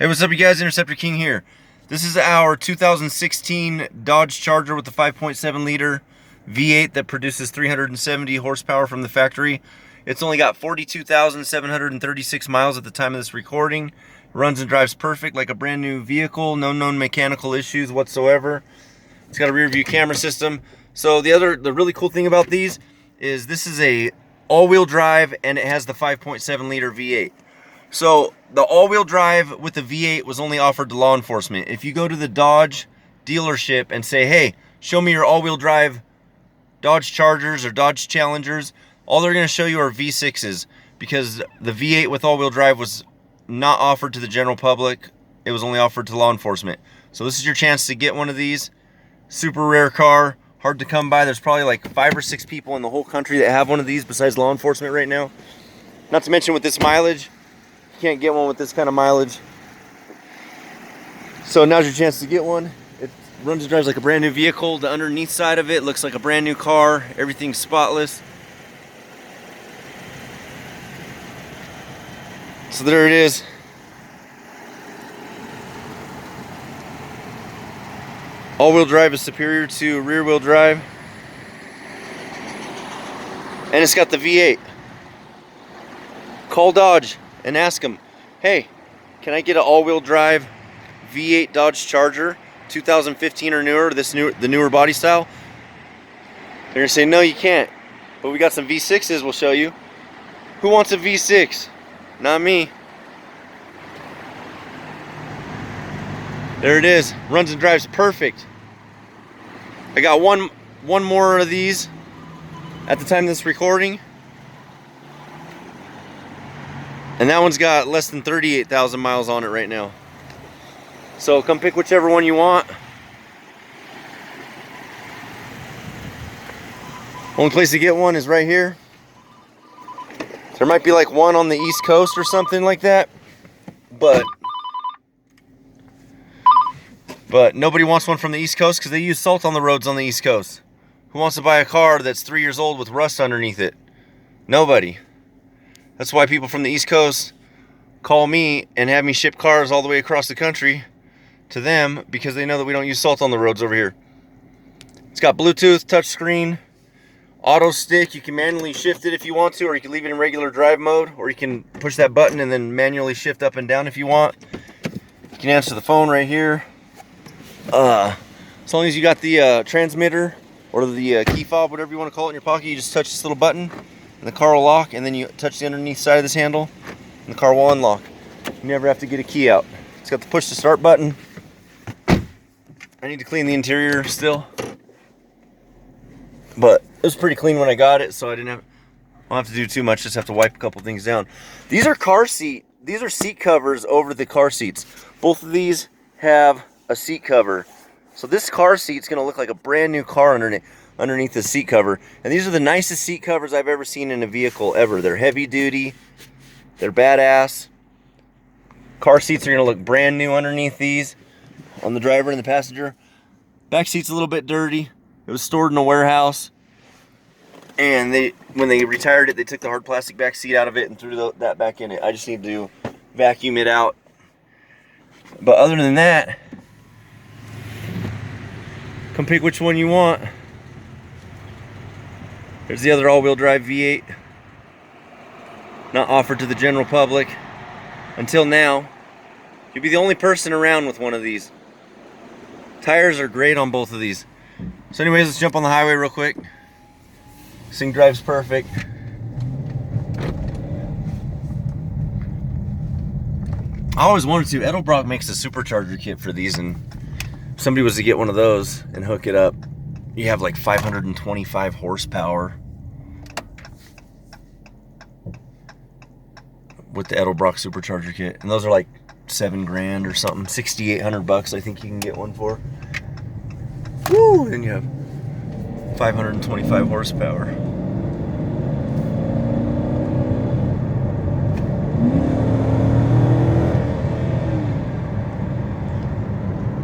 Hey, what's up, you guys? Interceptor King here. This is our 2016 Dodge Charger with the 5.7 liter V8 that produces 370 horsepower from the factory. It's only got 42,736 miles at the time of this recording. Runs and drives perfect like a brand new vehicle. No known mechanical issues whatsoever. It's got a rear view camera system. So the really cool thing about these is this is a all-wheel drive and it has the 5.7 liter V8. So the all-wheel drive with the V8 was only offered to law enforcement. If you go to the Dodge dealership and say, hey, show me your all-wheel drive Dodge Chargers or Dodge Challengers, all they're going to show you are V6s, because the V8 with all-wheel drive was not offered to the general public. It was only offered to law enforcement. So this is your chance to get one of these. Super rare car, hard to come by. There's probably like 5 or 6 people in the whole country that have one of these besides law enforcement right now. Not to mention with this mileage, you can't get one with this kind of mileage. So now's your chance to get one. It runs and drives like a brand new vehicle. The underneath side of it looks like a brand new car. Everything's spotless. So there it is. All-wheel drive is superior to rear-wheel drive. And it's got the V8. Call Dodge and ask them, hey, can I get an all-wheel drive V8 Dodge Charger 2015 or newer, the newer body style? They're gonna say, no, you can't, but we got some V6s we'll show you. Who wants a V6? Not me. There it is. Runs and drives perfect. I got one more of these at the time of this recording, and that one's got less than 38,000 miles on it right now. So come pick whichever one you want. Only place to get one is right here. There might be like one on the East Coast or something like that, but nobody wants one from the East Coast because they use salt on the roads on the East Coast. Who wants to buy a car that's 3 years old with rust underneath it? Nobody. That's why people from the East Coast call me and have me ship cars all the way across the country to them, because they know that we don't use salt on the roads over here. It's got Bluetooth, touchscreen, auto stick. You can manually shift it if you want to, or you can leave it in regular drive mode, or you can push that button and then manually shift up and down if you want. You can answer the phone right here. As long as you got the transmitter or the key fob, whatever you want to call it, in your pocket, you just touch this little button and the car will lock, and then you touch the underneath side of this handle and the car will unlock. You never have to get a key out. It's got the push to start button. I need to clean the interior still, but it was pretty clean when I got it, so I don't have to do too much. Just have to wipe a couple things down. These are seat covers over the car seats. Both of these have a seat cover, so this car seat's gonna look like a brand new car underneath the seat cover. And these are the nicest seat covers I've ever seen in a vehicle ever. They're heavy duty, they're badass. Car seats are gonna look brand new underneath these on the driver and the passenger. Back seat's a little bit dirty. It was stored in a warehouse, and when they retired it, they took the hard plastic back seat out of it and threw that back in it. I just need to vacuum it out. But other than that, come pick which one you want. There's the other all-wheel drive V8. Not offered to the general public until now. You'll be the only person around with one of these. Tires are great on both of these. So anyways, let's jump on the highway real quick. This thing drives perfect. I always wanted to. Edelbrock makes a supercharger kit for these, and if somebody was to get one of those and hook it up, you have like 525 horsepower with the Edelbrock supercharger kit, and those are like $7 grand or something. 6,800 bucks I think you can get one for. Woo! Then you have 525 horsepower.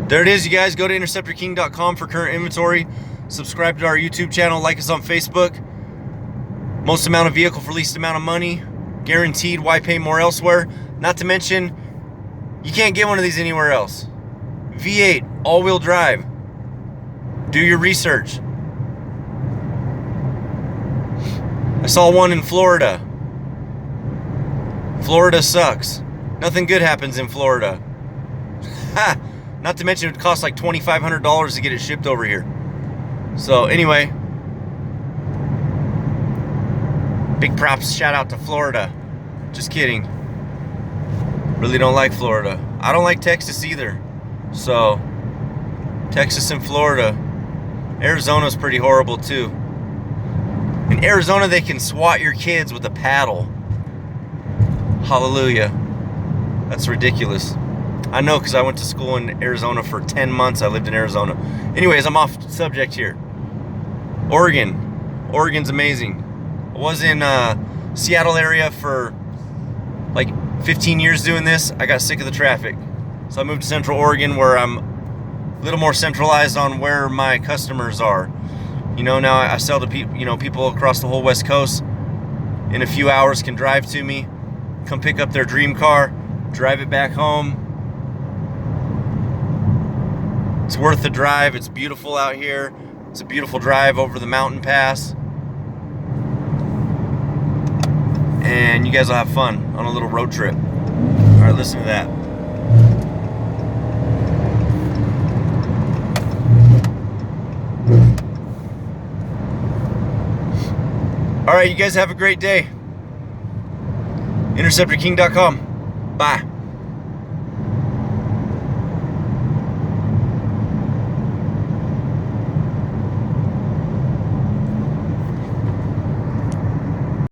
There it is, you guys. Go to interceptorking.com for current inventory. Subscribe to our YouTube channel. Like us on Facebook. Most amount of vehicle for least amount of money. Guaranteed. Why pay more elsewhere? Not to mention, You can't get one of these anywhere else. V8, all-wheel drive. Do your research. I saw one in Florida. Florida sucks. Nothing good happens in Florida. Ha! Not to mention it would cost like $2,500 to get it shipped over here. So anyway, big props, shout out to Florida. Just kidding. Really don't like Florida. I don't like Texas either. So, Texas and Florida. Arizona's pretty horrible too. In Arizona, they can swat your kids with a paddle. Hallelujah. That's ridiculous. I know, because I went to school in Arizona for 10 months. I lived in Arizona. Anyways, I'm off subject here. Oregon. Oregon's amazing. I was in Seattle area for like 15 years doing this. I got sick of the traffic. So I moved to Central Oregon, where I'm a little more centralized on where my customers are. You know, now I sell to people, you know, people across the whole West Coast. In a few hours can drive to me, come pick up their dream car, drive it back home. It's worth the drive. It's beautiful out here. It's a beautiful drive over the mountain pass. And you guys will have fun on a little road trip. All right, listen to that. All right, you guys have a great day. InterceptorKing.com. Bye.